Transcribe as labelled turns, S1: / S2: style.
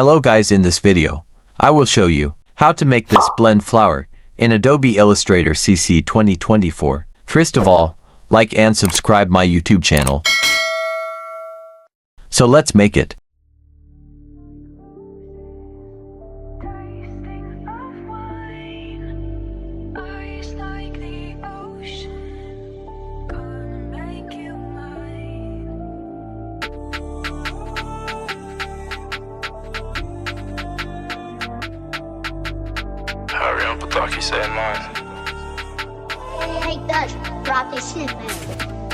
S1: Hello guys, in this video, I will show you how to make this blend flower in Adobe Illustrator CC 2024. First of all, like and subscribe my YouTube channel. So let's make it.
S2: Hurry up, Pataki, say mine.
S3: Hey, Dutch, drop this shit, man.